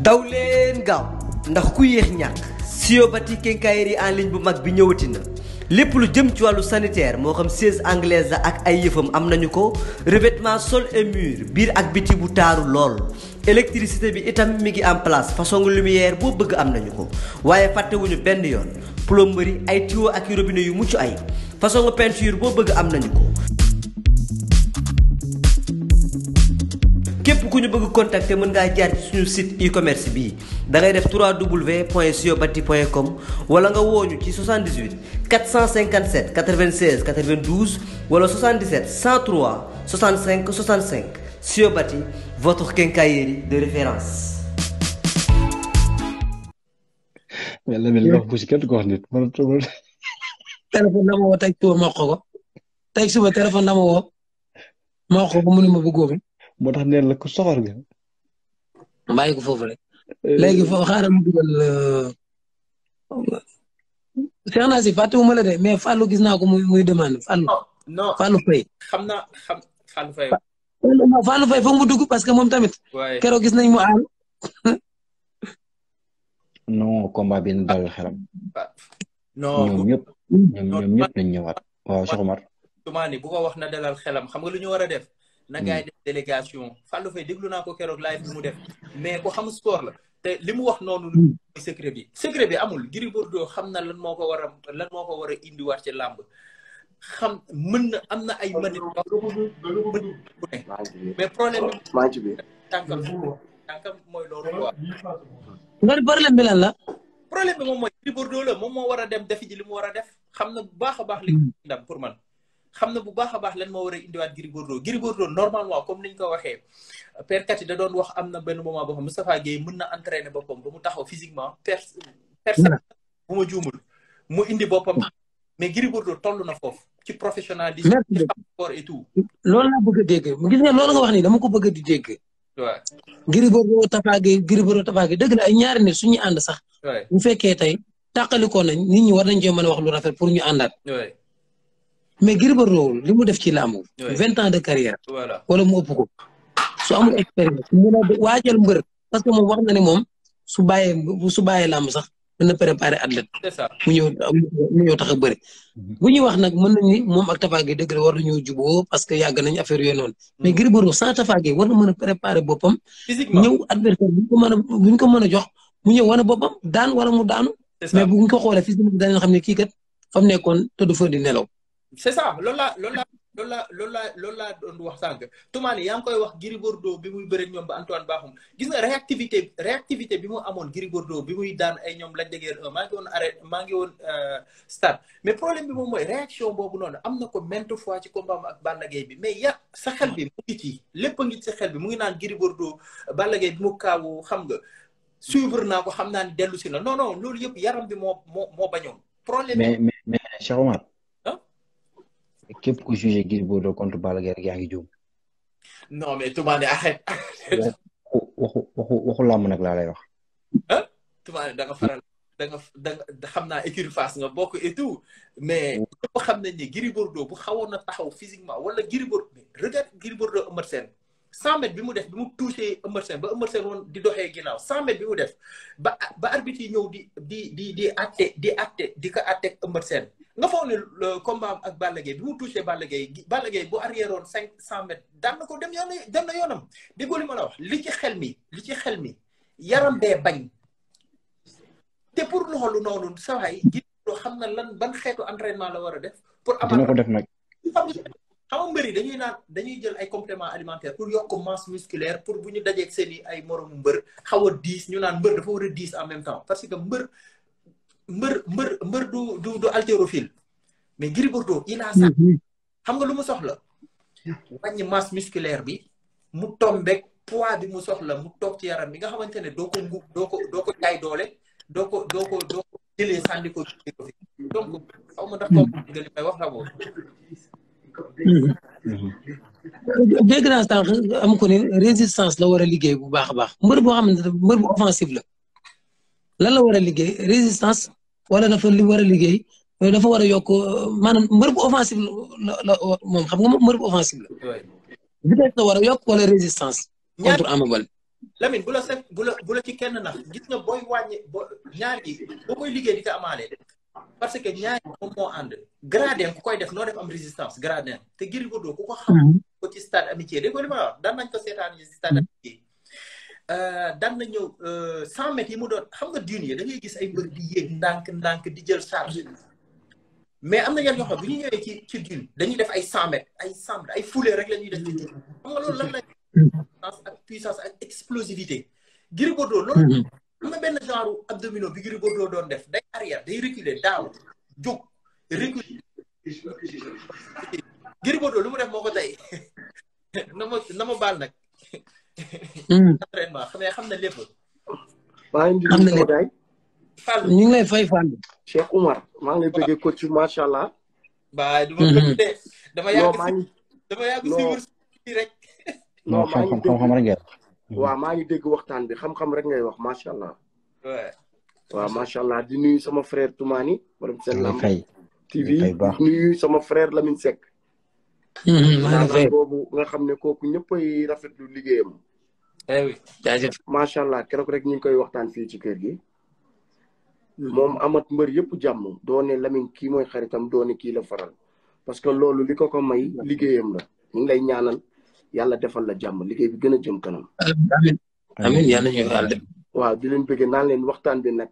daw leen gaaw ndax ku yéex ñàkk Siobati quincaillerie en ligne bu mag bi ñëwati na lépp lu jëm ci wàllu sanitaire moo xam siège anglaise la ak ay yëfam am nañu ko revêtement sol et mur biir ak biti bu taaru lool électricité bi itam mi ngi en place façon lumière boo bëgg am nañu ko waaye fàttewuñu benn yoon plomberie ay tuyau ak robinet yu mucc ay façon peinture boo bëgg am nañu ko. képp ku ñu bëgg contacter mën ngaa jaar ci suñu site e-commerce bii da ngay def www.siobati.com wala nga wooñu ci 78 457 96 92 wala 77 103 65 65 Siobati votre quincaillerie de référence. mais la mel ni wax bu si kenn ko wax nit man téléphone dama woo tey suba ma wax ko tey suba téléphone dama woo ma wax ko mu ne ma bëggoo bi moo tax neen la ko soxor nga. bàyyi ko foofu rek. léegi foofu xaaral mu dugal Cheikh Nassi fàttewuma la de mais Fallou gis naa ko muy demande Fallou. non Fallou Faye. xam Fallou Faye. Fallou Faye foog mu dugg parce que moom tamit. waaye keroog gis nañ mu aal. non combat bi na dalal xelam. non ñoom ñëpp nañ ñëwaat. waaw Cheikh Omar. Toumani bu ko wax na dalal xelam xam nga lu ñu war a def. na gaay def délégation Fallou Faye déglu naa ko keroog live bi mu def mais ko xam sport la te li mu wax noonu lu secret bi amul Gris Bordeaux xam na lan moo ko war a indiwaat ci làmb xam mën na am na ay manit mais problème bi tànkam mooy loolu quoi nga problème bi lan la problème bi moom mooy Gris Bordeaux la moom moo war a dem defi ji li mu war a def xam na bu baax a baax li ndam pour man xam na bu baax a baax lan moo war a indiwaat Gris Bordeaux normalement comme niñ ko waxee perkat yi da doon wax am na benn moment boo xam Moustapha Gueye mën na entraîner boppam ba mu taxaw physiquement personne bu ma juumul mu indi boppam mais Gris Bordeaux toll na foofu ci professionnalisme ci sport et tout loolu laa bëgg a dégg gis nga loolu nga wax nii dama ko bëgg di dégg waaw Gris Bordeaux Tapha Gueye dëgg la ay ñaari nit suñu ànd sax bu fekkee tey tàqalikoo nañ nit ñi war nañ cee mën a wax lu rafet pour ñu àndaat mais Gris Bordeaux li mu def ci làmb 20 ans de carrière wala mu ëpp ko su amul expérience mën a waajal mbër parce que moom wax na ne moom su bàyyee làmb sax dana préparer athlète mu ñëw tax a bëri bu ñuy wax nag mën nañ ni moom ak Tapha Gueye dëgg la war nañoo juboo parce que yàgg nañ affaire yooyu noonu mais Gris Bordeaux sans Tapha Gueye war na mën a préparer boppam ñëw adversaire buñ ko mën a jox mu ñëw wane boppam daan wala mu daanu mais buñ ko xoolee fii dañu xam ne kii kat fa mu nekkoon te du fa di nelaw c'est ça loolu laa doon wax sànq Toumani yaa ngi koy wax Gris Bordeaux bi muy bëre ñoom ba Antoine Bakhoum gis nga réactivité bi mu amoon Gris Bordeaux bi muy daan ay ñoom Lac de Guiers 1 maa ngi woon stade mais problème bi moom mooy réaction boobu noonu am na ko maintes fois ci combat ak Balla Gaye bi mais sa xel bi mu ngi ci lépp a ngi ci sa xel bi mu ngi naan Gris Bordeaux Balla Gaye bi mu kaawu xam nga suivre naa ko xam naa ni dellu si na non loolu yëpp yaram bi moo bañoon problème mais Cheikh Omar képp ku jugé Gris Bordeaux contre Balla Gaye rek yaa ngi juum. non mais Toumani arrête. waxu làmb nag laa lay wax. ah Toumani da nga faral da nga xam naa écurie Fass nga bokk et tout mais ñëpp xam nañ ne Gris Bordeaux bu xawoon na taxaw physiquement wala Gris Bordeaux regarde Gris Bordeaux Eumeu Sène 100 mètres bi mu def bi mu touché Eumeu Sène ba Eumeu Sène woon di doxee ginnaaw 100 mètres bi mu def ba arbitre yi ñëw di ko àtte Eumeu Sène nga foog ne le combat ak Balla Gaye bi mu touché Balla Gaye bu arrière woon 500 mètres daan na ko dem na yoonam déggoo li ma la wax li ci xel mi yaram bee bañ te pour loolu noonu sa waay Gris Bordeaux xam na lan ban xeetu entraînement la war a def. pour dina ko def nag. xam nga mbëri dañuy jël ay compléments alimentaires pour yokk masse musculaire pour bu ñu dajeeg seen i ay moromu mbër xaw a diis ñu naan mbër dafa war a diis en même temps parce que mbër du haltérophile mais Gris Bordeaux il a ça xam nga lu mu soxla wàññi masse musculaire bi mu tombeek poids bi mu soxla mu toog ci yaram bi nga xamante ne doo ko jaay doole doo ko jëlee sànni ko donc xaw ma ndax ko li may wax xamoo dégg naa sànq am ko ni résistance la war a liggéey bu baax a baax mbër boo xam ne mbër bu offensive la lan la war a liggéey résistance wala dafa li war a liggéey dafa war a yokk maanaam mbër bu offensive la moom xam nga mbër bu offensive la vitesse la war a yokk wala résistance contre Ama Baldé Lamine bu la ci kenn nax gis nga booy wàññi ñaar yi boo koy liggéey di ko amaale parce que ñaar yi moom moo ànd gradin ku koy def noo def am résistance gradin te Gris Bordeaux ku ko xam ko ci stade amitié dégg nga li ma wax daan nañ ko seetaan ci stade amitié daan na ñëw 100 mètres yi mu doon xam nga dune yi da ngay gis ay mbër di yéeg ndànk di jël charge mais am na yan yoo xam bu ñu ñëwee ci dune dañuy def ay 100 mètres ay foulée rek la ñuy def ci dune xam nga loolu lan la ak puissance ak explosivité Gris Bordeaux loolu am na benn genre abdominaux bi Gris Bordeaux doon def day arrière day reculer daaw jóg reculer Gris Bordeaux lu mu def moo ko tey na ma baal nag entraînement xam na lépp maa ngi nuyu sama gaay Fall ñu ngi lay fay Fall Cheikh Oumar maa ngi lay bëggee coach macha allah baay du ma bëgg de dama yàgg si rek non xam-xam rek ngeen. waaw maa ngi dégg waxtaan bi xam-xam rek ngay wax macha allah. waaw macha allah di nuyu sama frère Toumani. borom seen lamb TV di nuyu sama frère Lamine Seck. maa ngi boobu nga xam ne kooku ñëppay rafetlu liggéeyam. oui jaajëf. macha allah keroog rek ñu ngi koy waxtaan fii ci kër gi. moom amat mbër yëpp jàmm doone Lamine kii mooy xaritam doone kii la faral parce que loolu li ko may liggéeyam la ñu ngi lay ñaanal. yàlla defal la jàmm liggéey bi gën a jëm kanam. amiin yàlla ñu yàlla def. waaw di leen bëgg naan leen waxtaan bi nag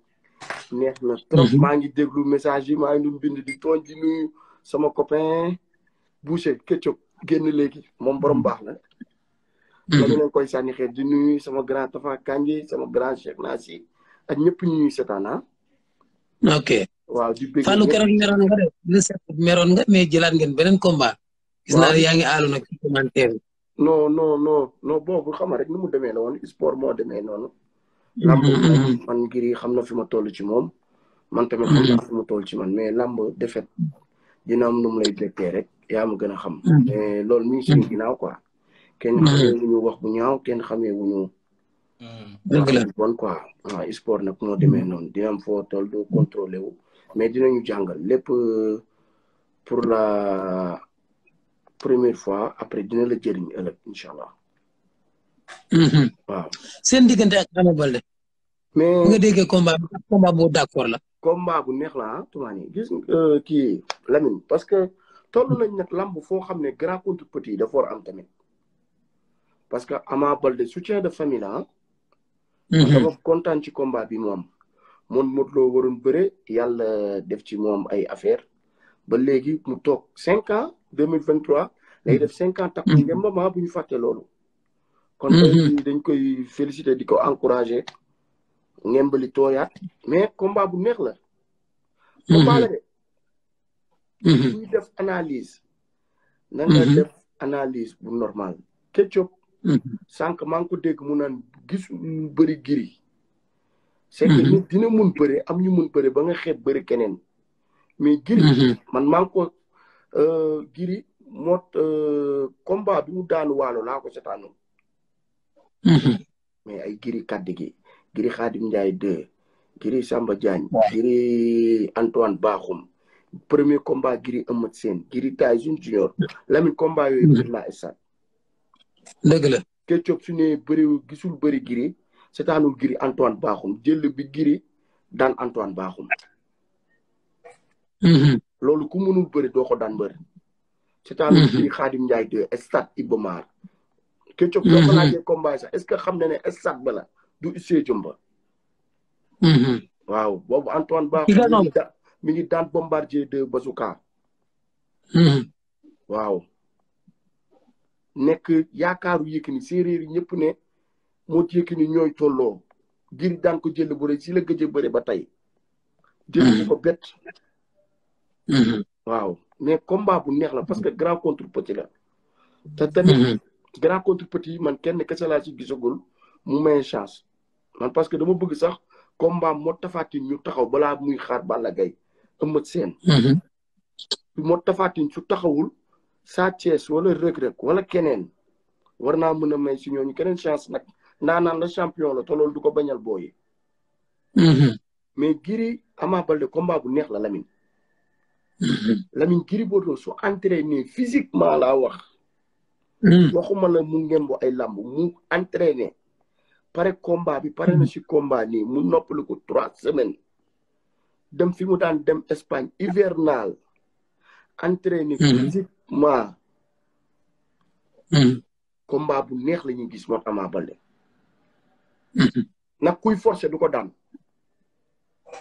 neex na trop. maa ngi déglu message yi maa ngi doon bind di tooñ di nuyu sama copain Boucher Ketchup génn léegi moom borom baax la. ma ngi leen koy sànni xeet di nuyu sama grand Tafa Kanji sama grand Cheikh Nassi ak ñëpp ñu ñuy seetaan ok. waaw di bëgg Fallou keroog meroon nga de meroon nga mais jëlaat ngeen beneen combat. gis naa yaa ngi aalu nag ci commentaire bi. non boobu xam rek ni mu demee la woon sport moo demee noonu. lamb man ngir xam na fi ma toll ci moom. man tamit xam naa fi mu toll ci man mais lamb defet dina am nu mu lay bettee rek yaa ma gën a xam. mais loolu mi ngi suñu ginnaaw quoi. kenn xamee wu ñu wax bu ñaaw kenn xamee wu ñu. dëgg la bon quoi waaw sport nag moo demee noonu dina am foo toll doo contrôlé wu mais dinañu jàngal lépp pour la. première fois après dina la jëriñ ëllëg incha allah. waaw. seen diggante ak Ama Baldé. mais nga déggee combat bu d'accord la. combat bu neex la ah Toumani gis kii Lamine parce que toll nañ nag lamb foo xam ne grand contre petit dafa war am tamit parce que Ama Baldé soutien de famille la dama kontaan ci combat bi moom Modou Lo waroon bëre yàlla def ci moom ay affaire ba léegi mu toog 5 ans 2023 day def 5 ans takku ngeen moment bu ñu fàtte loolu. kon dañ koy féliciter di ko encourager ngembali tooyaat mais combat bu neex la. combat la de. buy def analyse. na nga def analyse bu normal. Ketchup. sànq maa ngi ko dégg mu naan gisul bëri Gris. c'est que nit dina mun bëre am ñu mun bëre ba nga xeeb bëri keneen. mais Gris man maa ngi ko Gris moo combat bi mu daanu waalo laa ko seetaanoon mais ay Gris kaddi gi Gris Khadim Ndiaye 2 Gris Samba Diagne Gris Antoine Bakhoum premier combat Gris Eumeu Sène Gris Tyson Junior Lamine combat yooyu bir naa estat dëgg la Ketchup su ne bëri gisul bëri Gris seetaanul Gris Antoine Bakhoum jël bi Gris daan Antoine Bakhoum loolu ku mënul bëri doo ko daan bëri seetaanul Gris Khadim Ndiaye 2 stade Iba Mar Ketchup doo ko laajee combat sax est-ce que xam na ne stade ba la du stadium ba waaw boobu Antoine Bakhoum mi ngi daan Bombardier de Bazooka waaw nekk yaakaaru Yékini séeréer yi ñëpp ne moo Yékini ñooy tolloo Gris daan ko jël bu rëy si la gëj a bëre ba tey jël ko bett waaw mais combat bu neex la parce que grand contre petit la te tamit grand contre petit man kenn kese laa ci gisagul mu may chance man parce que dama bëgg sax combat moo tafaatin ñu taxaw balaa muy xaar Balla Gaye Eumeu Sène moo tafaatin su taxawul Sa Thiès wala Reug Reug wala keneen war naa mën a may si ñooñu keneen chance nag ndaanaan la champion la te loolu du ko bañal booyi mais Gris Ama Baldé combat bu neex la Lamine Lamine Gris Bordeaux su entraîné physiquement laa wax waxuma la mu ngembo ay lamb mu entraîné pare combat bi pare na si combat nii mu noppalu ko 3 semaines dem fi mu daan dem Espagne hivernal entraîné physiquement combat bu neex la ñuy gis moom Ama Baldé nag kuy forcé du ko daan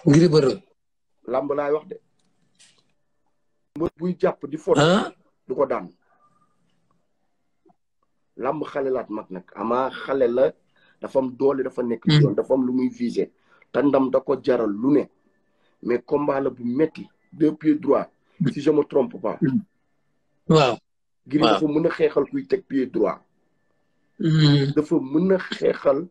Gris Bordeaux lamb laay wax de mbër buy jàpp di forcé du ko daan lamb xale laat mag nag Ama xale la dafa am doole dafa nekk ci yoon dafa am lu muy visé te ndam da ko jaral lu ne mais combat la bu metti 2 pieds droits si je me trompe pas waaw Gris dafa mën a xeexal kuy teg pied droit dafa mën a xeexal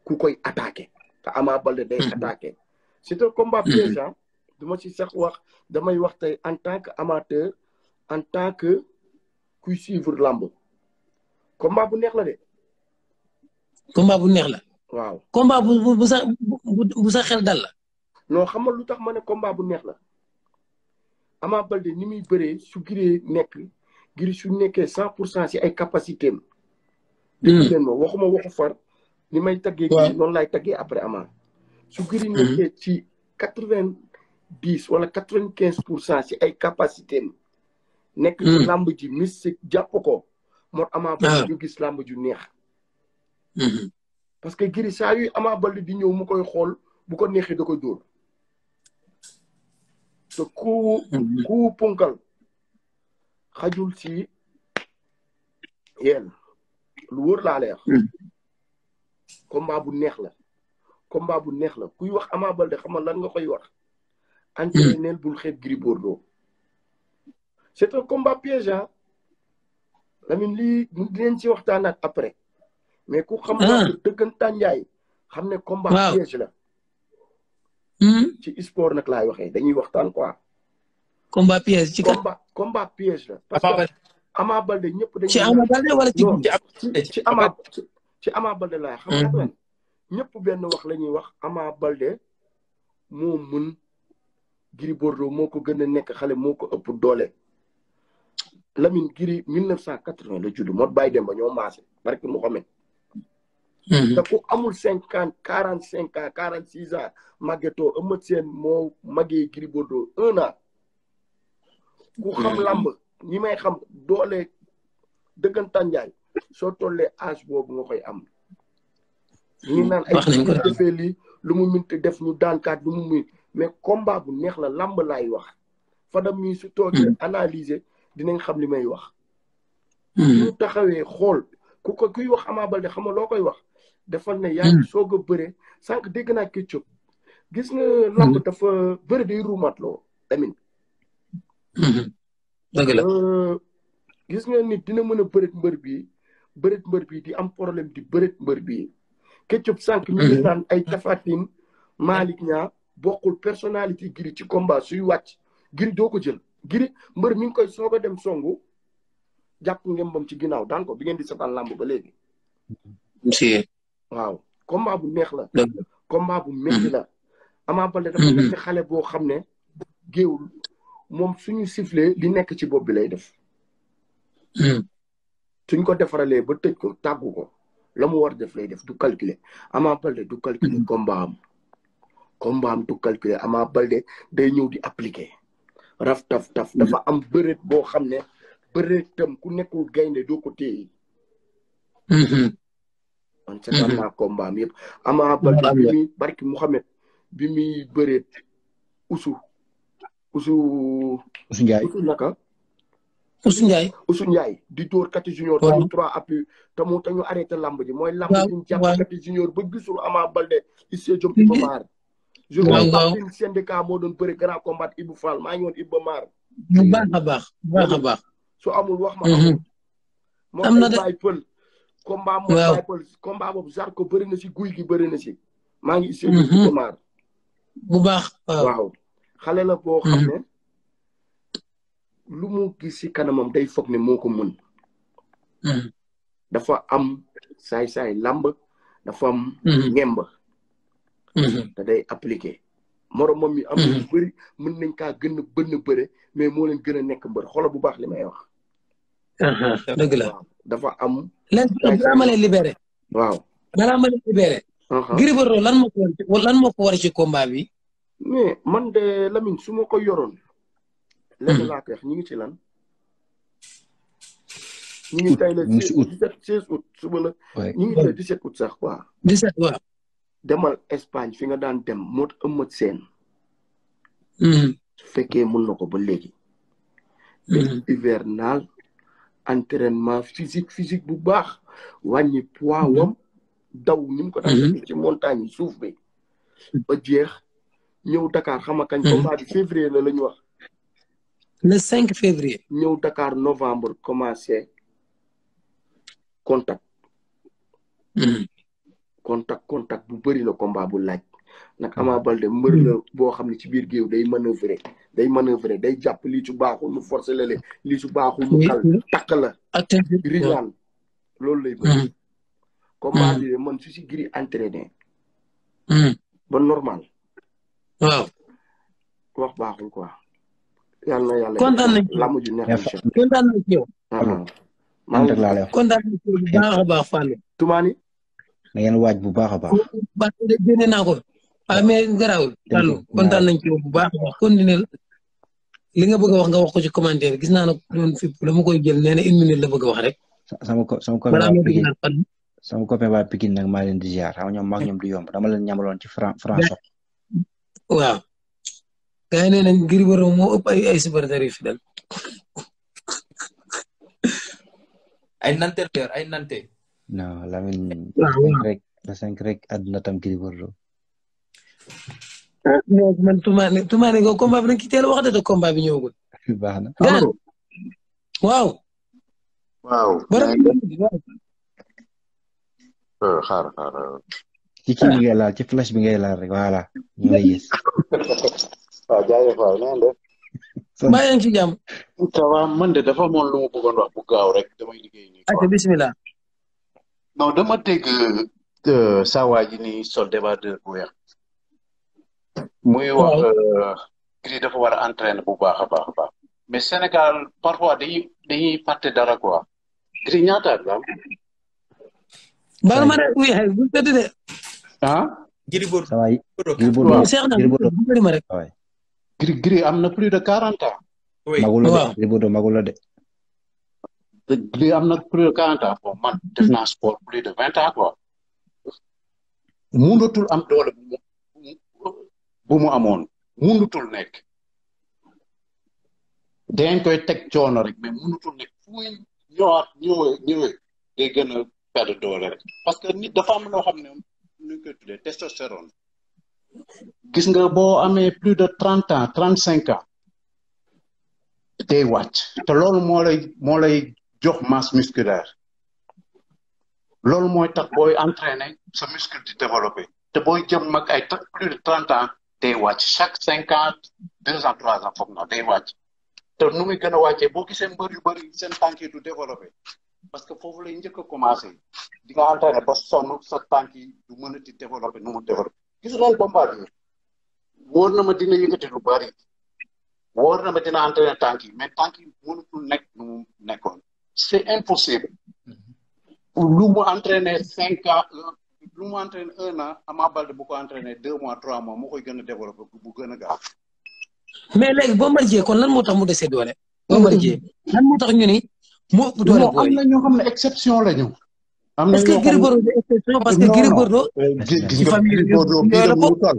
ku koy attaqué te Ama Baldé day attaqué c'est un combat piégeant duma ci sax wax damay wax tey en tant que amateur en tant que kuy suivre lamb combat bu neex la de combat bu neex la waaw combat bu sa xel dal la non xam nga lu tax ma ne combat bu neex la Ama Baldé ni muy bëree su Gris su nekkee 100% si ay capacité am dégg leen ma waxuma waxu far ni may taggee Gris noonu laay taggee après Ama su Gris nekkee ci 90 wala 95% si ay capacité am nekk ci lamb ji mystique jàpp ko moo Ama Baldé ñu gis lamb ju neex parce que Gris saa yu Ama Baldé di ñëw mu koy xool bu ko neexee da koy dóor te ku punkal xajul si yéen lu wóor laa lay wax combat bu neex la kuy wax Ama Baldé xam nga lan nga koy wax entraîneur bul xeeb Gris Bordeaux c'est un combat piégeant Lamine lii dinañ ci waxtaanaat après mais ku xam dëggantaan njaay xam ne combat piège la ci sport nag laay waxee dañuy waxtaan quoi combat piège ci combat piège la parce que Ama Baldé ñëpp dañuy ci Ama Baldé wala ci Ama Baldé laay xam nga ñëpp benn wax la ñuy wax Ama Baldé moo mën Gris Bordeaux moo ko gën a nekk xale moo ko ëpp doole Lamine Gris 1980 la judd moo bàyyi dem ba ñoo maase barke Mouhamed te ku amul 50 45 ans 46 ans màggetoo Eumeu Sène moo màggee Gris Bordeaux 1 an ku xam lamb ñi may xam doole dëggantaan njaay soo tollee âge boobu nga koy am ñu naan ay defee lii lu mu minti def ñu daankaat lu mu muy mais combat bu neex la lamb laay wax Fadam mii su toogee analyser dinañ xam li may wax ñu taxawee xool kuy wax Ama Baldé xam nga loo koy wax defal ne yaa ngi soog a bëre sànq dégg naa Ketchup gis nga lamb dafa bëre day ruumatloo tamit dëgg la gis nga nit dina mën a bëreet mbër bi di am problème di bëreet mbër bi Ketchup sànq mi ngi naan ay Tafatine Malick Niang bokkul personnalité Gris ci combat suy wàcc Gris doo ko jël Gris mbër mi ngi koy soog a dem songu jàpp ngembam ci ginnaaw daan ko bi ngeen di seetaan lamb ba léegi waaw combat bu neex la combat bu métti la Ama Baldé dafa nekk xale boo xam ne géewul moom suñu sifflé li nekk ci bopp bi lay def suñ ko defaralee ba tëj ko tàggu ko la mu war def lay def du calculer Ama Baldé du calculer combat am du calculer Ama Baldé day ñëw di appliquer raf taf dafa am bëreet boo xam ne bëreetam ku nekkul gaynde doo ko téye man seetaan naa combat am yëpp Ama Baldé bi muy barki Mouhamed bi muy bëreet Usu Ndiaye di dóor Kati Junior tamu 3 appui tamu tañu arrêté lamb ji mooy lamb ji ñu jàpp Kati Junior ba gisul Ama Baldé Issa Diop Iba Mar jour boobu syndicat moo doon bëri grand combat Ibou Fall maa ngi woon Iba Mar bu baax a baax su amul wax ma amul am na de Baye Pël combat moo Baye Pël combat boobu Zarko bëri na si guy gi bëri na si maa ngi Issa Diop Iba Mar bu baax waaw xale la boo xam ne lu mu gis ci kanamam day foog ne moo ko mën dafa am saay-saay lamb dafa am ngemb te day appliqué moromam mi am lu bëri mën nañ kaa gën a bëre mais moo leen gën a nekk mbër xoolal bu baax li may wax dëgg la dafa am leen ma lay libéré waaw balaa ma leen libéré. Gris Bordeaux lan moo ko war ci combat bi. mais man de Lamine su ma ko yoroon. lenn laa koy wax ñu ngi ci lan. ñu ngi tey la 16 août suba la. ñu ngi tey 17 août sax quoi. 17 waaw. demal Espagne fi nga daan dem moo ëmmat seen. su fekkee mën na ko ba léegi. hivernal entraînement physique bu baax wàññi poids wam daw ni mu ko daan defee ci montagne suuf bi ba jeex ñëw Dakar xam nga kañ combat bi février la ñu wax. le 5 février. ñëw Dakar novembre commencé contact. contact bu bëri la combat bu laaj nag Ama Baldé mbër la boo xam ne ci biir géew day manœuvrer day jàpp lii su baaxul mu forcer la lii su baaxul mu kal takk la riñaan loolu lay bëri combat bi man su si Gris entraîné ba normal waaw wax baaxul quoi yàlla kontaan nañ la mujj neex kontaan nañ ci yow kontaan nañ ci yow bu baax a baax Fallou Toumani na ngeen waaj bu baax a baax ba de génne naa ko mais garaawul Fallou kontaan nañ ci yow bu baax a baax continuer li nga bëgg a wax nga wax ko ci commentaire gis naa nag doon fi dama koy jël nee na 1 minute la bëgg a wax rek sama copain waa Pikine nag maa leen di ziar xam ñoom maag ñoom du yomb dama leen ñamaloon ci France waaw gars yi nee nañ Gris Bordeaux moo ëpp ay supporters yu fidèle ay nante non Lamine la 5 rek àdduna tam Gris Bordeaux non man Toumani ko combat bi dañ ci teel a wax de combat bi ñëwagul baax na waaw xaar ci kii bi ngay laal ci flash bi ngay laal rek voilà ñu lay gis waaw jaajëf waay na def mbaa yaa ngi ci jàmm ça va man de dafa amoon lu ma bëggoon wax bu gaaw rek damay liggéey nii ate bismillah non dama dégg saa waa ji ni sol débardeur bu weex muy wax Gris dafa war a entraîner bu baax a baax mais Sénégal parfois dañuy fàtte dara quoi Gris ñaataat la am baal ma rek wuy bu tëdd de Gris Bordeaux Cheikh na bu ma rek Gris am na plus de 40 ans magul la de Gris Bordeaux magul la de Gris am na plus de 40 ans bon man def naa sport plus de 20 ans quoi mënatul am doole bu mu amoon mënatul nekk dañ koy teg coono rek mais mënatul nekk fu muy ñëwee day gën a perdre doole rek parce que nit dafa am loo xam ne ñu koy tuddee testostérone gis nga boo amee plus de 30 ans 35 ans day wàcc te loolu moo lay jox masse musculaire loolu mooy tax booy entraîner sa muscle di développer te booy jëm mag ay plus de 30 ans day wàcc chaque 5 ans 2 ans 3 ans foog na day wàcc te nu muy gën a wàccee boo gisee mbër yu bëri seen tànk yi du développer parce que foofu lay njëkk a commencé di nga entraîner ba sonn sa tànk yi du mën a di développer nu mu développer gis loolu combat bi wóor na ma dina yëkkati lu bari wóor na ma dina entraîner tànk yi mais tànk yi mënatul nekk nu mu nekkoon c'est impossible lu mu entraîner 5 ans lu mu entraîner 1 an Ama Baldé bu ko entraîner 2 mois 3 mois moo koy gën a développer bu gën a gaaw. mais léegi Bombardier kon lan moo tax mu dese doole. Bombardier lan moo tax ñu ni moo ëpp doole booy am na ñoo xam ne exception la ñu. am na est-ce que Gris Bordeaux de exception parce que Gris Bordeaux. ci famille biiram mu toll.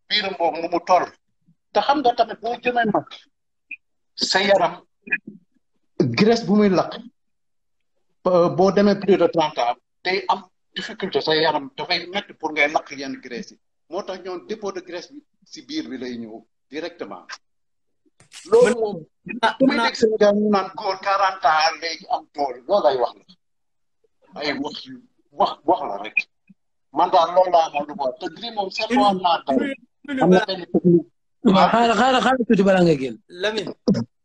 biiram boobu nu mu toll. te xam nga tamit boo jëmee mag sa yaram graisse bu muy lakk boo demee plus de 30 ans day am difficulté sa yaram dafay métti pour ngay lakk yenn graisse yi moo tax ñoom dépôt de graisse bi si biir bi lay ñëw directement. loolu moom muy dégg Sénégal ñu naan góor 40 ans léegi am doole loolu ay wax la ay wax la rek man daal loolu laa amoon lu ko te Gris moom seetlu woon naa tey am na benn technique. waaw xaaral tuuti balaa nga génn.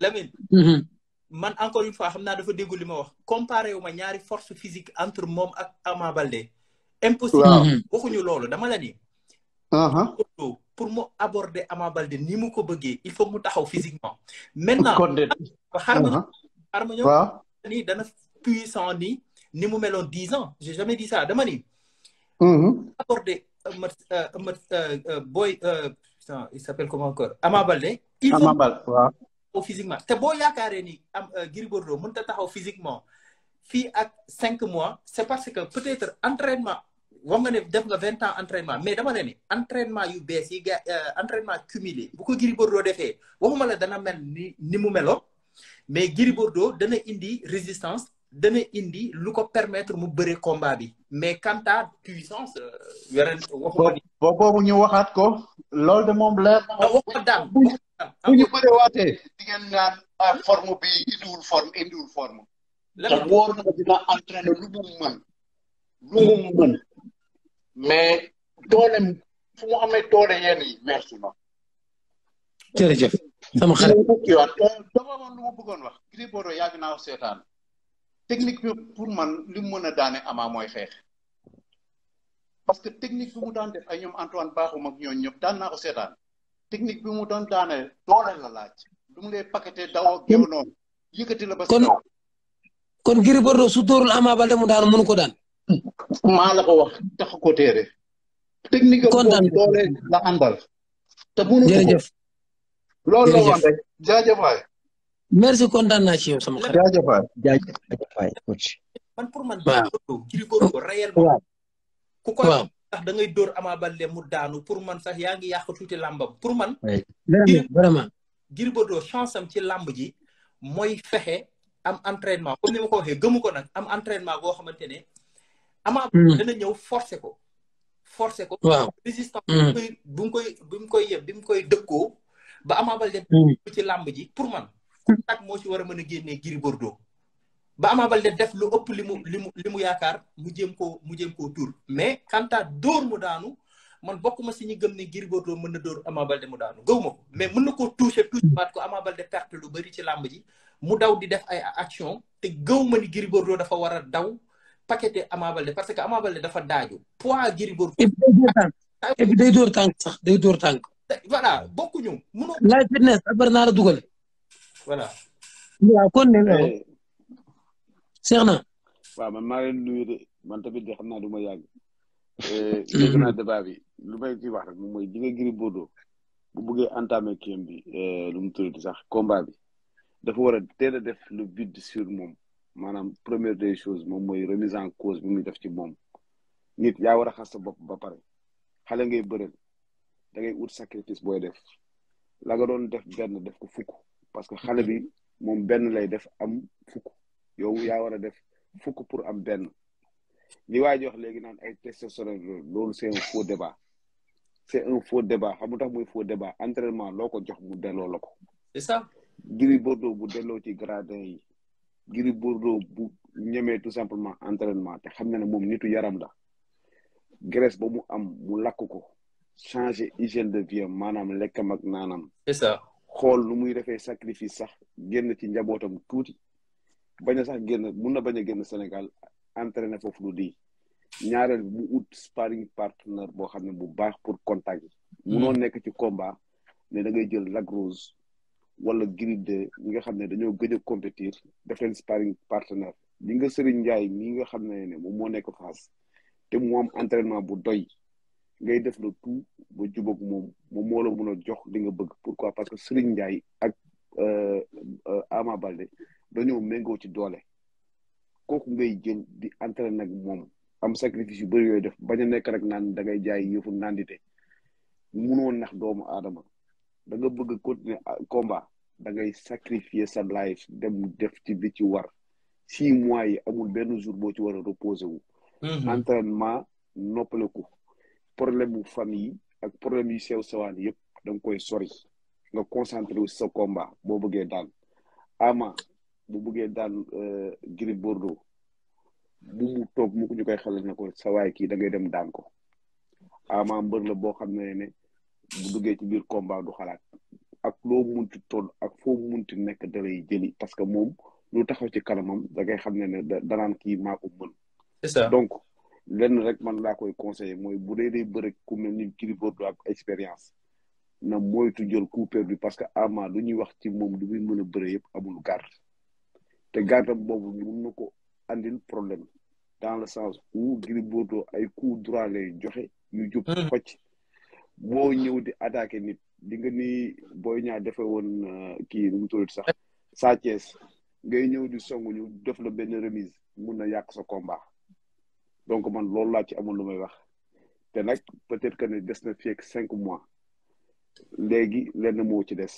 Lamine. man encore une fois xam naa dafa déggu li ma wax comparé wu ma ñaari force physique entre moom ak Ama Baldé. impossible waxuñu loolu dama la ni. pour mu aborder Ama Baldé ni mu ko bëggee il faut mu taxaw physiquement. maintenant xar ma ñëw ni dana puissant ni mu meloon 10 ans j'ai jamais dit ça dama ni aborder boy il s'appelle comment encore Ama Baldé. Ama Baldé waaw. Physiquement te boo yaakaaree ni am Gris Bordeaux mënut a taxaw physiquement fii ak 5 mois c'est parce que peut-être entraînement wax nga ne def nga 20 ans entraînement mais dama ne ni entraînement yu bees yi entraînement cumulé bu ko Gris Bordeaux defee waxuma la dana mel ni mu meloon mais Gris Bordeaux dana indi résistance dana indi lu ko permettre mu bëre combat bi mais quant à puissance yeneen waxuma ni boobu ñu waxaat ko loolu de moom leer na waxuma daan bu ñu bëre waatee di ngeen naan forme bi indiwul forme ndax wóor na dina entraîner lu mu mën mais doolem fu mu amee doole yenn yi merci ma jërëjëf sama xarit dama moom lu ma bëggoon wax Gris Bordeaux yàgg naa seetaan technique bi pour man li mu mën a daane Ama mooy xeex parce que technique bi mu daan def ay ñoom Antoine Bakhoum ak ñooñu ñëpp daan naa ko seetaan technique bi mu doon daane doole la laaj du mu lay paqueté daw ak yow noonu yëkkati la ba si kaw kon Gris Bordeaux su dóorul Ama Baldé mu daanu mënu ko daan maa la ko wax tax ko téere technique boobu doole la àndal te mënu jërëjëf loolu la woon rek jaajëf waay merci kontaan naa ci yow sama xarit jaajëf waay coach man pour man Gris Bordeaux réellement ku ko sax da ngay dóor Ama Baldé mu daanu pour man sax yaa ngi yàq tuuti làmbam pour man vraiment Gris Bordeaux chance am ci làmb ji mooy fexe am entraînement comme ni ma ko waxee gëmu ko nag am entraînement boo xamante ne Ama dana ñëw forcer ko waaw résistance bu mu koy dëkkoo ba Ama Baldé ci làmb ji pour man contact moo ci war a mën a génnee Gris Bordeaux ba Ama Baldé def lu ëpp li mu yaakaar mu jéem koo tur mais quant à dóor mu daanu man bokkuma si ñi gëm ne Gris Bordeaux mën na dóor Ama Baldé mu daanu gëw ma ko mais mën na koo toucher waat ko Ama Baldé perte lu bëri ci làmb ji mu daw di def ay action te gëw ma ni Gris Bordeaux dafa war a daw paqueté Ama Baldé parce que Ama Baldé dafa daaju poids Gris Bordeaux et puis day dóor tànk sax day dóor tànk voilà bokkuñu mënoo laay fitness abar naa la dugal voilà waaw kon ne seex na waaw man maa leen nuyu de man tamit de xam naa du ma yàgg dégg naa débat bi lu may ci wax rek moom mooy di nga Gris Bordeaux bu bëggee entamer kiyam bi lu mu tuddati sax combat bi dafa war a teel a def le vide sur moom maanaam première des choses moom mooy remise en cause bi muy def ci moom nit yaa war a xas sa bopp ba pare xale ngay bëreel da ngay ut sacrifice booy def la nga doon def benn def ko fukk parce que xale bi moom benn lay def am fukk yow yaa war a def fukk pour am benn li waa ji wax léegi naan ay testostérone loolu c'est un faux débat c'est un faux débat xam nga tax muy faux débat entraînement loo ko jox mu delloo la ko. c'est ça. Gris Bordeaux bu delloo ci gradin yi Gris Bordeaux bu ñemee tout simplement entraînement te xam na ne moom nitu yaram la graisse ba mu am mu lakk ko changer hygiène de vie maanaam lekkam ak naanam. c'est ça. xool nu muy defee sacrifice sax génn ci njabootam tuuti bañ a sax génn mun na bañ a génn Sénégal entraîné foofu lu di ñaareel mu ut sparring partner boo xam ne bu baax pour contact yi. munoo nekk ci combat ne da ngay jël Lac Rose wala Gris 2 ñi nga xam ne dañoo gëj a compétir def leen sparring partenaire li nga Serigne Ndiaye mii nga xam ne moom moo nekk face te mu am entraînement bu doy ngay def le tout ba jubóog moom moo la mun a jox li nga bëgg pourquoi parce que Serigne Ndiaye ak Ama Baldé dañoo méngoo ci doole kooku ngay jël di entraîner nag moom am sacrifice yu bëri yooyu def bañ a nekk rek naan da ngay jaay yëfu nandite munoo nax doomu aadama da nga bëgg continuer combat da ngay sacrifier sa life dem def ci li ci war 6 mois yi amul benn jour boo ci war a reposer wu. entraînement noppaleku problème mu famille ak problème yu sew sewaan yëpp da nga koy sori nga concentré wu sa combat boo bëggee daan Ama bu bëggee daan Gris Bordeaux bu mu toog mu ko ñu koy xelal na ko sa waay kii da ngay dem daan ko Ama mbër la boo xam ne bu duggee ci biir combat du xalaat ak loo munti toll ak foo munti nekk da lay jëli parce que moom lu taxaw ci kanamam da ngay xam ne danaan kii maa ko mën. c'est ça donc lenn rek man laa koy conseiller mooy bu dee day bëre ku mel ni Gris Bordeaux ak expérience na moytu jël coup perdu parce que Ama lu ñuy wax ci moom du muy mën a bëre yëpp amul garde te gardam boobu mun na ko andil problème dans le sens où Gris Bordeaux ay coup droit lay joxe yu jub xocc boo ñëw di attaqué nit di nga ni Boy Niang defe woon kii nu mu tudd sax Sa Thiès ngay ñëw di songu ñu def la benn remise mun na yàq sa combat donc man loolu laa ci amul lu may wax te nag peut-être que ne des na fii ak 5 mois léegi lenn moo ci des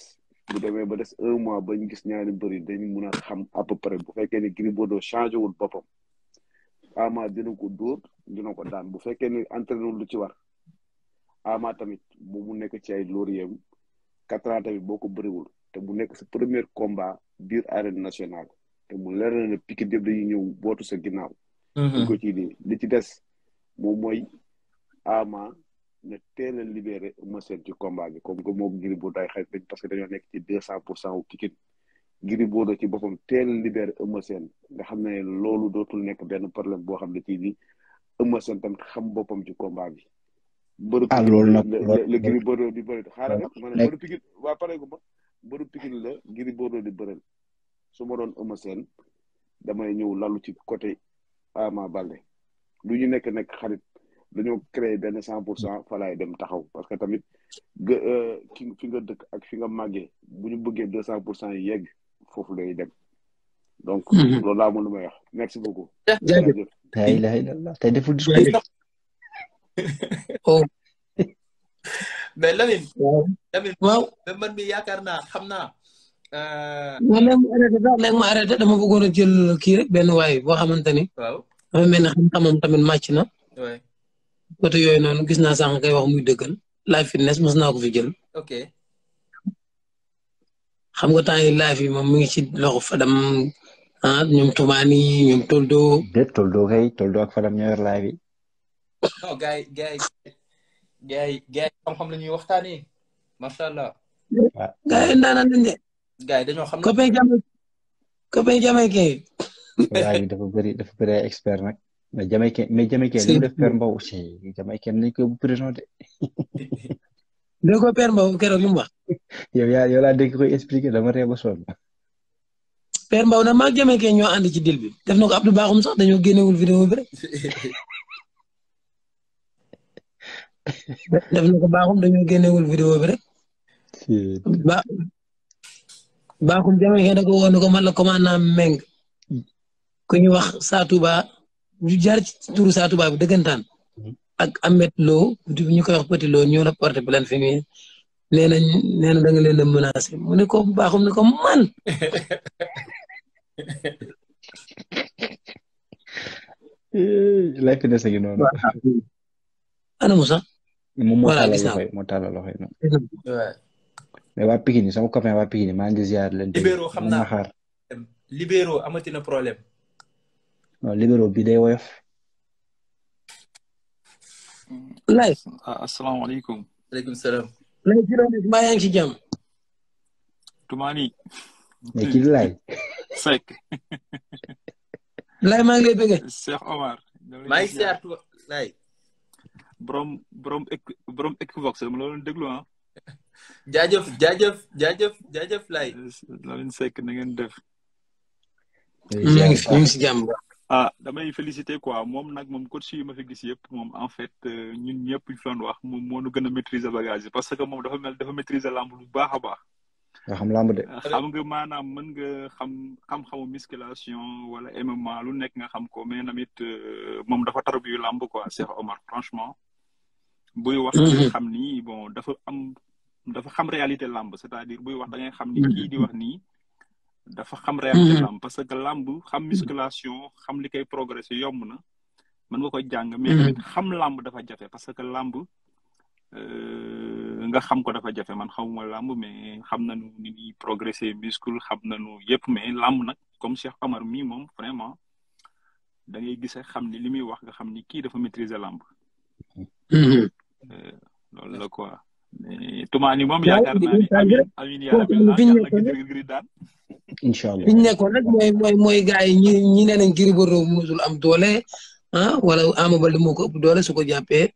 bu demee ba des 1 mois ba ñu gis ñaari bëri dañu mun a xam à peu près bu fekkee ne Gris Bordeaux changé wul boppam Ama dina ko dóor dina ko daan bu fekkee ne entraîné lu ci war Ama tamit bu mu nekk ci ay lauriers 4 ans tamit boo ko bëriwul te bu nekk sa premier combat biir arène nationale te mu leer na ne piquet yëpp dañuy ñëw bootu sa ginnaaw. di ko ci li ci des moom mooy Ama na teel a libéré Eumeu Sène ci combat bi comme que moom Gris Bordeaux ay xarit parce que dañoo nekk ci 200% wu Pikine Gris Bordeaux ci boppam teel a libéré Eumeu Sène nga xam ne loolu dootul nekk benn problème boo xam ne ci ni Eumeu Sène tamit xam boppam ci combat bi. loolu nag la Gris Bordeaux di bëri xaaral rek ma ne mbëru Pikine waa pare gu ma mbëru Pikine la Gris Bordeaux di bëral su ma doon Eumeu Sène damay ñëw lalu ci côté Ama Baldé lu ñu nekk xarit dañoo créé benn 100% fa laay dem taxaw parce que tamit fi nga dëkk ak fi nga màggee bu ñu bëggee 200% yi yegg foofu lay dem donc loolu laa mën lu may wax merci beaucoup. jaajëf la ilaha illallah tey deful discours. mais Lamine. waaw man mi yaakaar naa xam naa. léegi ma arrêté dama bëggoon a jël kii rek benn waay boo xamante ni. waaw dafa mel ne xam-xamam tamit màcc na. oui. côté yooyu noonu gis naa sànq kay wax muy dëggal live fitness mos naa ko fi jël. ok. xam nga temps yi live yi moom mu ngi ci loxo Fadam ñoom Toumani ñoom Toldo. déet Toldo ak Fadam ñoo yor live yi. non gars yi xam-xam la ñuy waxtaanee macha allah. gars yi ndaanaan lañ de. gars yi dañoo xam. copain Jamaïcain. yaa ngi dafa bëri ay expert nag mais Jamaïcain li mu def Père Mbow aussi Jamaïcain nañ ko yóbbu prison de. dégg ko Père Mbow keroog li mu wax. yow laa dégg koy expliquer dama ree ba sonn. Père Mbow nag maa ngi Jamaïcain ñoo ànd ci dil bi def na ko Abdou Bakhoum sax dañoo génnewul vidéo bi rek. def na ko Bakhoum dañoo génnewul vidéo bi rek. Bakhoum Jamaïcain da ko woon ko man la commandant Meng ku ñu wax Satouba ñu jaar ci turu Satouba bi dëggantaan ak Ahmed Lo ñu koy wax Petit Lo ñoo la porté plainte fi mu nee na da nga leen a menacé mu ne ko Bakhoum ne ko man. lay fi dese gi noonu. ana mu sax. moo tàllal loxoy noonu. mais waa Pikine sama copain waa Pikine maa ngi ziar leen. libéraux xam naa libéraux amatina problème. non libéraux bi day woyof. lay. asalaamaaleykum. waaleykum salaam. lay juróomi mbaa yaa ngi ci jàmm. Toumani. mais kii lay. Seck. lay maa ngi lay bëgg. Cheikh Omar. maa ngi ziar lay. borom Equivox dama la doon déglu ah. jaajëf lay. Lamine Seck na ngeen def. ñu ngi si jàmm. damay féliciter quoi moom nag moom coach yi ma fi gis yëpp moom en fait ñun ñëpp ñu fi doon wax moom moo nu gën a maîtriser bagage yi parce que moom dafa maîtriser lamb lu baax a baax. nga xam lamb de. xam nga maanaam mën nga xam-xamu musculation wala MMA lu nekk nga xam ko mais namit moom dafa tarbiyu lamb quoi Cheikh Omar franchement. buy wax da ngay xam ni bon dafa xam réalité lamb c'est-à-dire buy wax da ngay xam ni kii di wax nii. dafa xam réalité lamb parce que lamb xam musculation xam li koy progresser yomb na mën nga koy jàng mais tamit xam lamb dafa jafe parce que lamb nga xam ko dafa jafe man xamuma lamb mais xam nañu ni ñuy progresser muscle xam nañu yëpp mais lamb nag comme Cheikh Omar mii moom vraiment da ngay gis xam ni li muy wax nga xam ni kii dafa maîtriser lamb loolu la quoi mais Toumani moom yaakaar naa ni amin yàlla giri daan incha allah fi ñu nekkoon rek mooy gars yi ñi nee nañ Gris Bordeaux musul am doole wala Ama Baldé moo ko ëpp doole su ko jàppee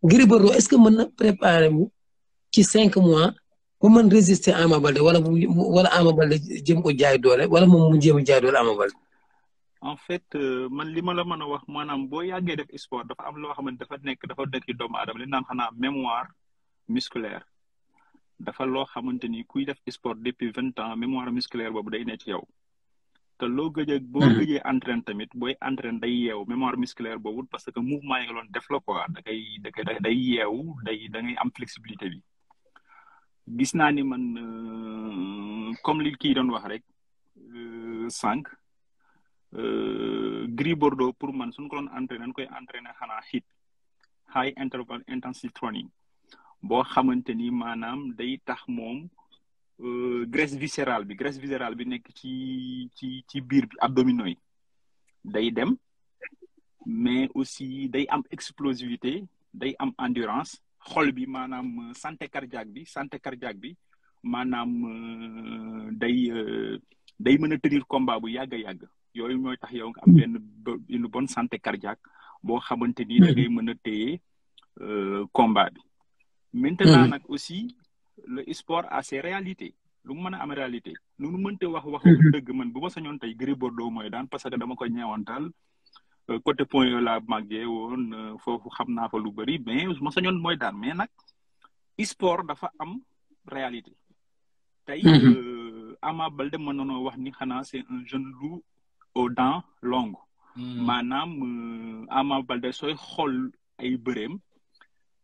Gris Bordeaux est-ce que mën na préparer mu ci 5 mois ba mën résister Ama Baldé wala Ama Baldé jëm ko jaay doole wala moom mu jéem a jaay doole Ama Baldé. en fait man li ma la mën a wax maanaam boo yàggee def sport dafa am loo xamante dafa nekk ci doomu aadama li naan xanaa mémoire musculaire dafa loo xamante ni kuy def sport depuis 20 ans mémoire musculaire boobu day ne ci yow te loo boo gëjee entraîne tamit booy entraîne day yeewu mémoire musculaire boobu parce que mouvement yi nga doon def la quoi day yeewu da ngay am flexibilité bi gis naa ni man comme li kii doon wax rek sànq Gris Bordeaux pour man suñu ko doon entraîné dañ koy entraîné xanaa HIIT high interval intensity training boo xamante ni maanaam day tax moom graisse viscérale bi nekk ci biir bi abdominaux yi day dem mais aussi day am explosivité day am endurance xol bi maanaam santé cardiaque bi maanaam day mën a tenir combat bu yàgg a yàgg yooyu mooy tax yow nga am une bonne santé cardiaque boo xamante ni da ngay mën a téye combat bi. maintenant nag aussi le sport a ses réalités lu mu mën a am réalité lu mu mënte waxu dëgg man bu ma sañoon tey Gris Bordeaux mooy daan parce que dama ko ñeewantal côté point yooyu laa màggee woon foofu xam naa fa lu bëri mais ma sañoon mooy daan mais nag sport dafa am réalité tey Ama Baldé mën nañoo wax ni xanaa c'est un jeune loup aux dents longues maanaam Ama Baldé sooy xool ay bëreem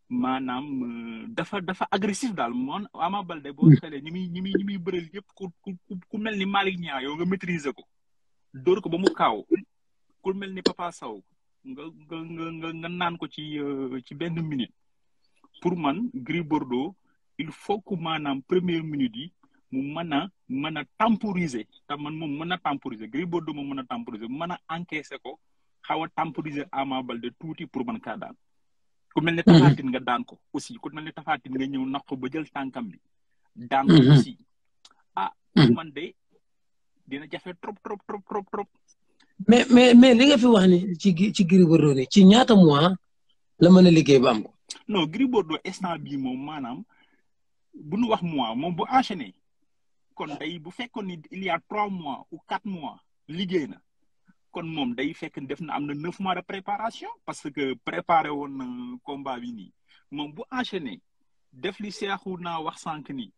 maanaam dafa agressif daal moom Ama Baldé boo xoolee ñi muy bëreel yëpp ku mel ni Malick Niang yow nga maîtriser ko dóor ko ba mu kaaw ku mel ni Papa Sow nga naan ko ci benn minute pour man Gris Bordeaux il faut que maanaam première minute yi mu mën a temporiser te man moom mën a temporiser Gris Bordeaux moom mën a temporiser mën a encaisser ko xaw a temporiser Ama Baldé tuuti pour mën kaa daan ku mel ne Tapha Tine nga daan ko aussi ku mel ne Tapha Tine nga ñëw nax ko ba jël tànkam bi daan ko aussi man de dina jafe trop mais li nga fi wax ni ci Gris Bordeaux ni ci ñaata mois la mën a liggéey ba am ko non Gris Bordeaux instant bii moom maanaam bu nu wax mois moom bu enchaîné kon day bu fekkoon ni il y a 3 mois ou 4 mois liggéey na kon moom day fekk def na am na 9 mois de préparation parce que préparé woon na combat bi nii moom bu enchaîné def li seexu naa wax sànq nii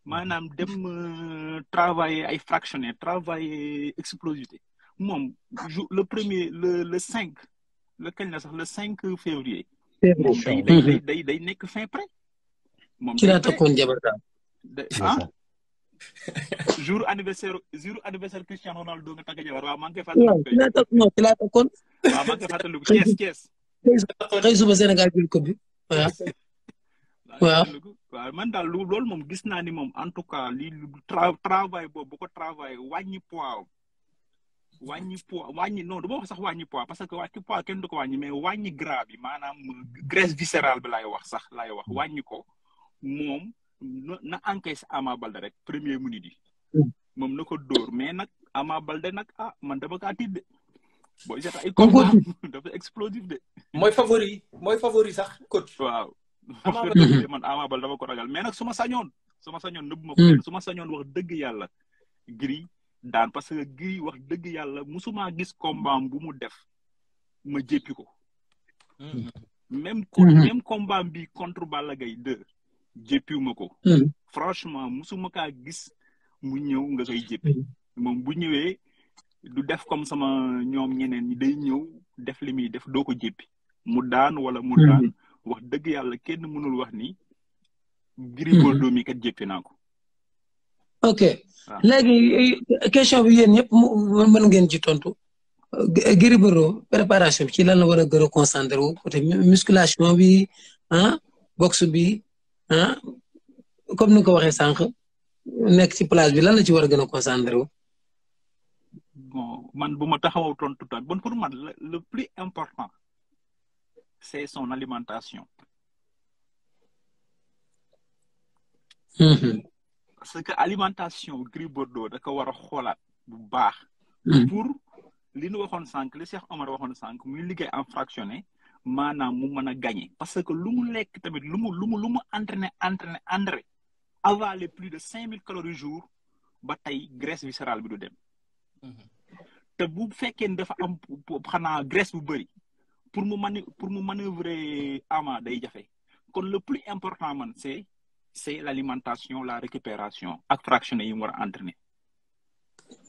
maanaam dem travailler ay fractionné travailler explosivité moom le 5 le kañ la sax le 5 février. moom day nekk fin prêt. moom ci laa takkoon jabar daal. jour anniversaire Cristiano Ronaldo nga takk jabar waaw maa ngi koy fàttaliku. ci laa takkoon. waaw maa ngi koy fàttaliku Thiès. xëy suba Sénégal jël ko bi waaw. waaw man daal loolu moom gis naa ni moom en tout cas li travail boobu bu ko travail wàññi poids non du ma wax sax wàññi poids parce que wàññi poids kenn du ko wàññi mais wàññi gras bi maanaam graisse viscérale bi laay wax wàññi ko moom na encaisse Ama Baldé rek premier minute yi moom na ko dóor mais nag Ama Baldé nag man dama kaa tiit de booy seet ay combat dafa explosif de mooy favori sax coach waaw man Ama Baldé dama ko ragal mais nag su ma sañoon nëbb ma ko kenn su ma sañoon wax dëgg yàlla Gris daan parce que Gris wax dëgg yàlla musuma gis combat bu mu def ma jéppi ko même combat bi contre Balla Gaye 2 jéppiwuma ko franchement musuma kaa gis mu ñëw nga koy jéppi moom bu ñëwee du def comme sama ñoom ñeneen ñi day ñëw def li muy def doo ko jéppi mu daan wala mu daan wax dëgg yàlla kenn mënul wax ni Gris Bordeaux mi kat jéppi naa ko ok léegi question bi yéen ñëpp mën ngeen ci tontu Gris Bordeaux préparation bi ci lan la war a gën a concentré wu côté musculation bi boxe bi comme ni nga ko waxee sànq nekk ci place bi lan la ci war a gën a concentré wu. bon man bu ma taxaw tontu bon pour man le plus important c'est son alimentation. Parce que alimentation Gris Bordeaux da ko war a xoolaat bu baax. pour li nu waxoon sànq li Cheikh Omar waxoon sànq muy liggéey en fractionné maanaam mu mën a gagner parce que lu mu lekk tamit lu mu entraîner avaler plus de 5000 calories jour ba tey graisse viscérale bi du dem. te bu fekkee ne dafa am xanaa graisse bu bëri pour mu manœuvrer Ama day jafe kon le plus important man c'est l'alimentation la récupération ak fractionné yi mu war a entraîner.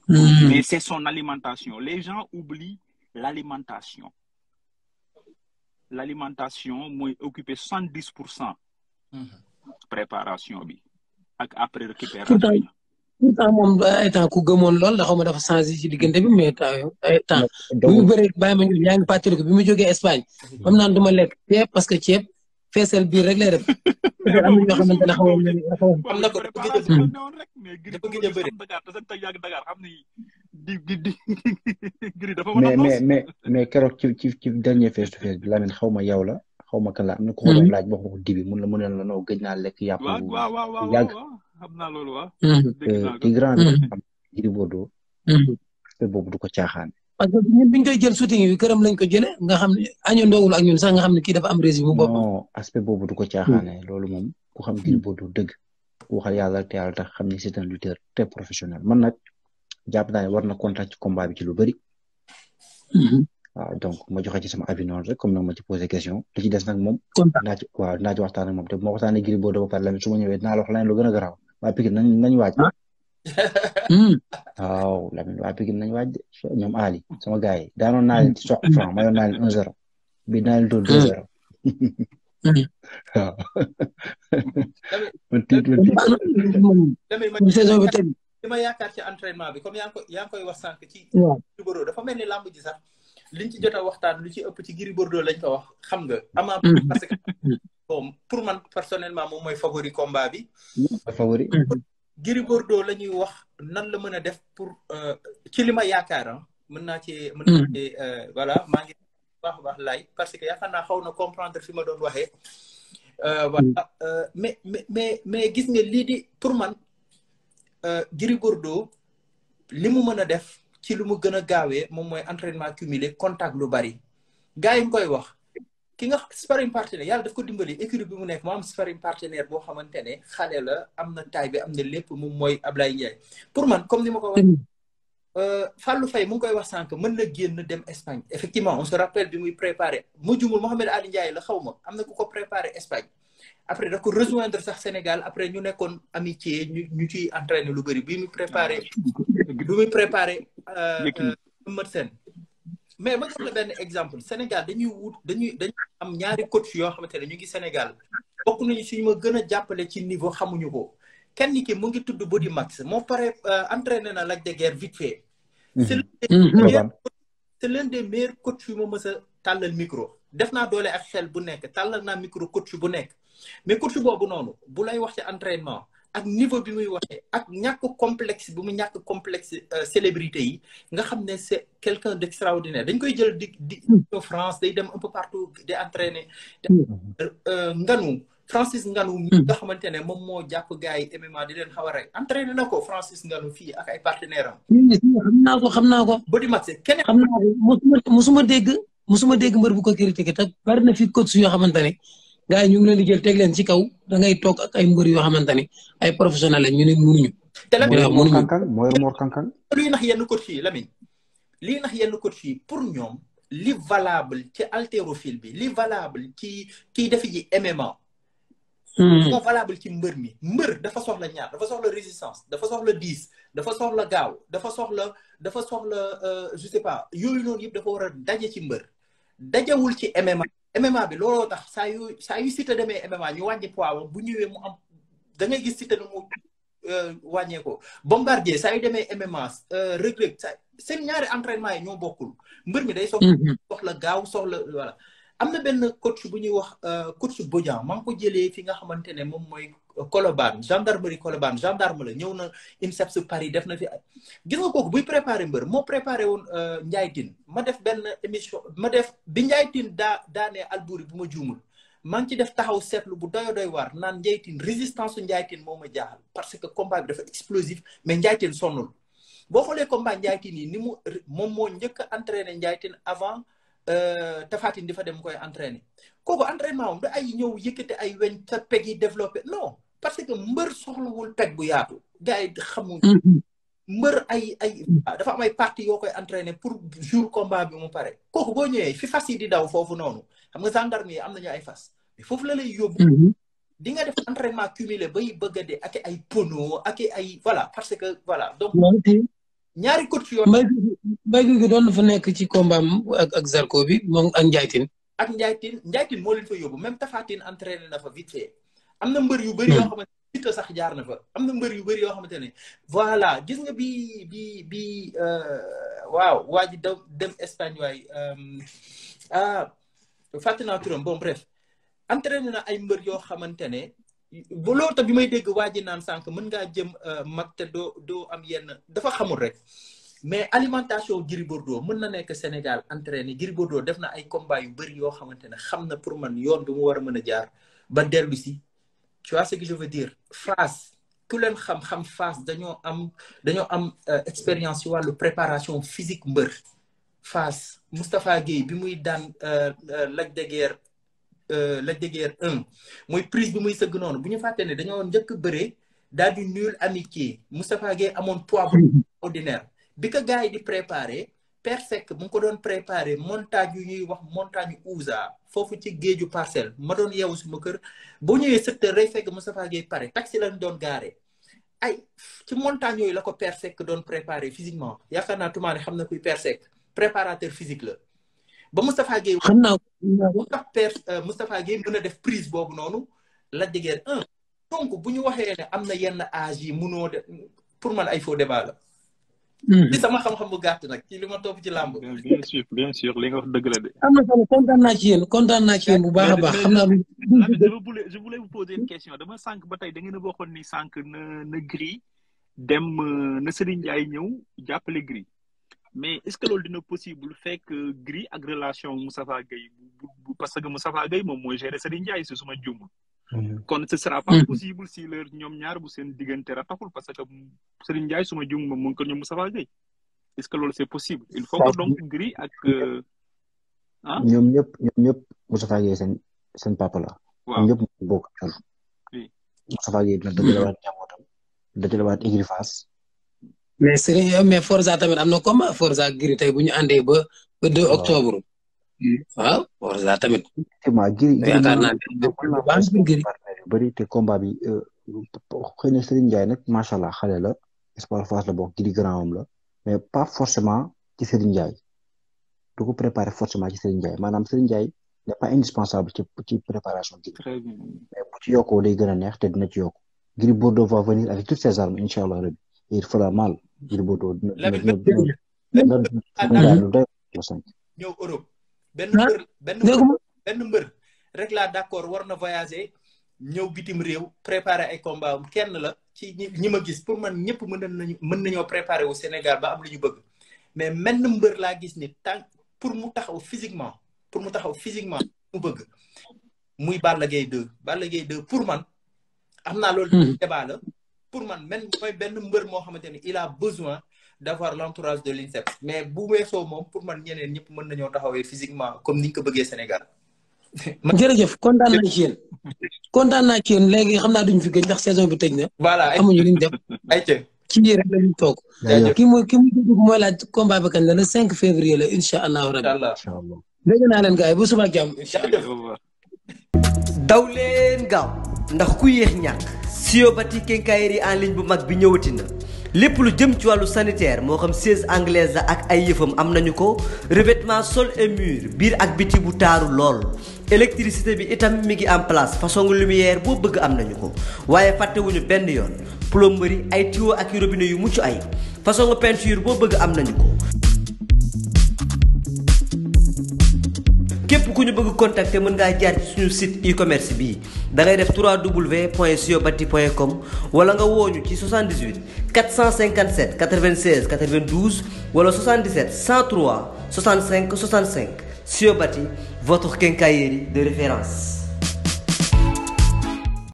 Mais c'est son alimentation les gens oublient l'alimentation mooy occuper 70% préparation bi ak après récupération. pourtant moom ay temps ku gëmoon lool ndax xaw ma dafa changé ci diggante bi mais ay temps bi mu bëri bàyyi ma ñu yaa ngi fàttaliku bi mu jógee Espagne xam naan du ma lekk ceeb parce que ceeb feesal biir rek lay def am na ñoo xamante ne xawoon am na ko dafa gëj a bëri mais keroog ci dernier face to face bi Lamine xaw ma yow la xaw ma kan la am na ko doon laaj wax ko dibi mun la mëneel la noo gëj naa lekk yàpp yàgg xam naa loolu waaw. ci grand am Gris Bordeaux aspect boobu du ko caaxaan. parce que ñun biñ koy jël shooting yi këram lañ ko jëlee nga xam ne año ndoowul ak ñun sax nga xam ne kii dafa am régime boppam. non aspect boobu du ko caaxaane loolu moom ku xam Gris Bordeaux dëgg waxal yàlla te yàlla tax xam ni c'est un lutteur très professionnel man nag jàpp naa ne war na contact ci combat bi ci lu bëri. waaw donc ma joxe ci sama avis noonu rek comme nag ma ci posé question li ci des nag moom. naa ci waxtaan ak moom te bu ma waxtaanee Gris Bordeaux ba pare la su ma ñëwee dinaa la wax leneen lu gën a garaaw waa Pikine nañ waaj. waaw Lamine waa Pikine nañ waaj de ñoom Ali sama gars yi daanoon naa leen ci soq franc mayoon naa leen 1-0 bi naa leen doon 2-0. waaw. saison bi tey. li ma yaakaar ci entraînement bi comme yaa ngi koy wax sànq ci. Gris Bordeaux dafa mel ni làmb ji sax liñ ci jot a waxtaan lu ci ëpp ci Gris Bordeaux lañ ko wax xam nga. Ama parce que bon pour man personnellement moom mooy favori combat bi. favori. Gris Bordeaux la ñuy wax nan la mën a def pour ci li ma yaakaar mën naa ci voilà maa ngi baax a baax laay parce que yaakaar naa xaw na comprendre fi ma doon waxee. voilà mais gis nga lii di pour man Gris Bordeaux li mu mën a def ci lu mu gën a gaawee moom mooy entraînement cumulé contact lu bari gars yi mu koy wax ki nga sparring partenaire yàlla daf ko dimbali écurie bi mu nekk moo am sparring partenaire boo xamante ne xale la am na taille bi am na lépp moom mooy Ablaye Ndiaye pour man comme ni ma ko wax Fallou Faye mu ngi koy wax sànq mën na génn dem Espagne effectivement on se rappelle bi muy préparé mu jumul Mohamed Ali Ndiaye la xaw ma am na ku ko préparé Espagne après da ko rejoindre sax Sénégal après ñu nekkoon amitié ñu ciy entraîné lu bëri bi muy préparé Eumeu Sène mais ma jox la benn exemple Sénégal dañuy am ñaari coach yoo xamante ne ñu ngi Sénégal bokk nañu suñu ma gën a jàppale ci niveau xamuñu ko kenn ki mu ngi tudd Body Max moo pare entraîné na Lac de Guiers vite fait. c'est l'un des meilleurs coach yu ma mës a tàllal micro def naa doole ak xel bu nekk tàllal naa micro coach bu nekk mais coach boobu noonu bu lay wax ci entraînement ak niveau bi muy waxee ak ñàkk complexe bi mu ñàkk complexe célébrité yi nga xam ne c'est quelqu'un d'extraordinaire dañ koy jël di France day dem un peu partout di entraîner Francis Ngannou mi nga xamante ne moom moo jàpp gars yi MMA di leen xaw a rek entraîné na ko Francis Ngannou fii ak ay partenaires am xam naa ko Body Max keneen xam naa ko musuma dégg mbër bu ko critiqué te bari na fi coach yoo xamante ne gars yi ñu ngi leen di jël teg leen ci kaw da ngay toog ak ay mbër yoo xamante ne ay professionnels la ñu ne mënuñu. te la mooy Mor Kankan luy nax yenn coach yi Lamine lii nax yenn coach yi pour ñoom li valable ci haltérophile bi li valable ci kiy defi ji MMA. moo valable ci mbër mi mbër dafa soxla ñaar dafa soxla résistance dafa soxla diis dafa soxla gaaw dafa soxla je sais pas yooyu noonu yëpp dafa war a daje ci mbër dajewul ci MMA bi looloo tax saa yu Siteu demee MMA ñu wàññi poids bu ñëwee mu am da ngay gis Siteu nu mu wàññee ko Bombardier saa yu demee MMA Reug Reug seen ñaari entraînement yi ñoo bokkul mbër mi day soxla gaaw soxla voilà am na benn coach bu ñuy wax coach Bodian maa ngi ko jëlee fi nga xamante ne moom mooy Colobane gendarmerie Colobane gendarme la ñëw na INSEPS Paris def na fi gis nga kooku buy préparé mbër moo préparé woon Ndiaye Tine ma def benn émission bi Ndiaye Tine daanee Albouri bu ma juumul maa ngi ci def taxaw seetlu bu doy waar naan Ndiaye Tine résistance su Ndiaye Tine moo ma jaaxal parce que combat bi dafa explosif mais Ndiaye Tine sonnul boo xoolee combat Ndiaye Tine yi ni moom moo njëkk a entraîné Ndiaye Tine avant Tapha Tine di fa dem koy entraîner kooku entraînement moom da ay ñëw yëkkate ay weñ ca peg yi développé non parce que mbër soxlawul peg bu yaatu gars yi xamuñ mbër ay dafa am ay parties yoo koy entraîner pour jour combat bi mu pare kooku boo ñëwee fi fas yi di daw foofu noonu xam nga gendarme yi am nañu ay fas mais foofu la lay yóbbu di nga def entraînement cumulé bay bëgg a dee ak ay pono ak ay voilà parce que voilà donc ñaari coach yoo mbay gi doon fa nekk ci combat ak Zarko bi moom ak Njaaytin moo leen fa yóbbu même Tapha Tine entraîné na fa vite fait am na mbër yu bëri yoo xamante ne sax jaar na fa am na mbër yu bëri yoo xamante ne voilà gis nga bi waaw waa ji dem Espagne waay fàtte naa turam bon bref entraîné na ay mbër yoo xamante ne ba loolu ta bi may dégg waa ji naan sànq mën ngaa jëm mag te doo am yenn dafa xamul rek mais alimentation Gris Bordeaux mën na nekk Sénégal entraîné Gris Bordeaux def na ay combat yu bëri yoo xamante ne xam na pour man yoon bi mu war a mën a jaar ba dellu si tu vois ce que je veux dire Fass ku leen xam Fass dañoo am expérience ci wàllu préparation physique mbër Fass Moustapha Guèye bi muy daan Lac de Guiers 1 mooy prise bi muy sëgg noonu bu ñu fàtte ne dañoo njëkk bëree daal di nul amitié Moustapha Guèye amoon poids bu ordinaire bi ko gars yi di préparé Père Seck mu ngi ko doon préparé montagne yu ñuy wax montagne Ouza foofu ci géeju Parcelles ma doon yeewu suma kër boo ñëwee secteur rey fekk Moustapha Guèye pare taxi lañ doon gaare ay ci montagne yooyu la ko Père Seck doon préparé physiquement yaakaar naa tumaane xam na kuy Père Seck préparateur physique la ba Moustapha Guèye xam naa Moustapha Guèye mën a def prise boobu noonu Lac de Guiers 1 donc bu ñu waxee ne am na yenn âge yi mënoo de pour man ay faux débat la ci sama xam-xam bu gàtt nag ci li ma topp ci làmb bien sûr li nga wax dëgg la de am na solo kontaan naa ci yéen bu baax a baax xam naa je voulais vous poser une question dama sànq ba tey da ngeen a waxoon ni sànq na Gris dem na Serigne Ndiaye ñëw jàppale Gris mais est-ce que loolu dina possible fekk Gris ak relation Moustapha Guèye parce que Moustapha Guèye moom mooy gérer Serigne Ndiaye si suma juum kon ce sera pas possible si leur ñoom ñaar bu seen diggante rataxul parce que Serigne Ndiaye suma juum moom mu ngi ko ñoom Moustapha Guèye est-ce que loolu c'est possible il faut que donc Gris ak ñoom ñëpp Moustapha Guèye seen papa la ñoom ñëpp mu bokk jur Moustapha Guèye dina dajalewaat njabootam dajalewaat écurie Fass mais Forza tamit am na combat Forza Gris tey bu ñu àndee ba 2 octobre waaw Forza tamit effectivement Gris yaakaar naa yu bëri te combat bi xëy na Serigne Ndiaye nag macha allah xale la espoir Fass la bokk Gris grand am la mais pas forcément ci Serigne Ndiaye du ko préparer forcément ci Serigne Ndiaye maanaam Serigne Ndiaye n'est pas indispensable ci préparation Gris mais bu ci yokkoo day gën a neex te dina ci yokk Gris Bordeaux va venir avec toutes ses armes incha allah rabbi il fera mal Gris Bordeaux ñëw Europe benn mbër rek laa d'accord war na voyager ñëw bitim réew préparer ay combat am kenn la ci ñi ma gis pour man ñëpp mën nañoo préparer wu Sénégal ba am lu ñu bëgg mais menn mbër laa gis ni tant pour mu taxaw physiquement mu bëgg muy Balla Gaye 2 pour man am naa loolu débat la pour man mooy benn mbër moo xamante ni il a besoin d'avoir l'entourage de l'INSEP mais bu weesoo moom pour man ñeneen ñëpp mën nañoo taxawee physiquement comme niñ ko bëggee Sénégal. jërëjëf kontaan naa ci yéen léegi xam naa duñ fi gëj ndax saison bi tëj na. voilà amuñu liñ def. ayca ci biir rek lañu toog. ki mu dugg mooy laaj combat bi kañ la le 5 février la incha allahu rabi. incha allah dégg naa leen gars yi bu suba ak jàmm incha allah. daw leen gaaw ndax ku yéex ñàkk. Siobati quincaillerie en ligne bu mag bi ñëwati na. lépp lu jëm ci wàllu sanitaire moo xam siège anglaise la ak ay yëfam am nañu ko revêtement sol et mur biir ak biti bu taaru lool électricité bi itam mi ngi en place façon lumière boo bëgg am nañu ko waaye fàttewuñu benn yoon plomberie ay tuyaux ak robinet yu mucc ay façon peinture boo bëgg am nañu ko. képp ku ñu bëgg contacter mën ngaa jaar ci suñu site e-commerce bii da ngay def www.siobati.com wala nga wooñu ci 78 457 96 92 wala 77 103 65 65 Siobati votre quincaillerie de référence.